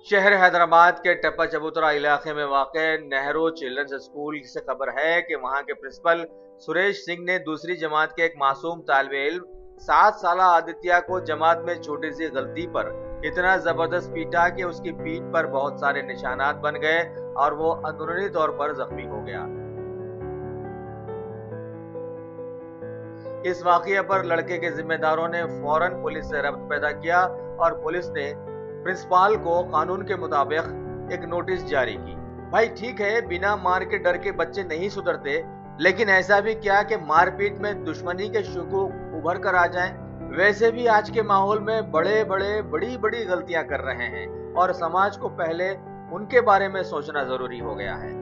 शहर हैदराबाद के टप्पा चबूतरा इलाके में वाक़ नेहरू चिल्ड्रंस स्कूल से खबर है कि वहां के प्रिंसिपल सुरेश सिंह ने दूसरी जमात के एक मासूम तालिबे इल्म 7 साला आदित्य को जमात में छोटी सी गलती पर इतना जबरदस्त पीटा कि उसकी पीठ पर बहुत सारे निशानात बन गए और वो अंदरूनी तौर पर जख्मी हो गया। इस वाक़ये पर लड़के के जिम्मेदारों ने फौरन पुलिस से रब्त पैदा किया और पुलिस ने प्रिंसिपाल को कानून के मुताबिक एक नोटिस जारी की। भाई ठीक है, बिना मार के डर के बच्चे नहीं सुधरते, लेकिन ऐसा भी क्या कि मारपीट में दुश्मनी के शकूक उभर कर आ जाएं? वैसे भी आज के माहौल में बड़ी बड़ी गलतियां कर रहे हैं और समाज को पहले उनके बारे में सोचना जरूरी हो गया है।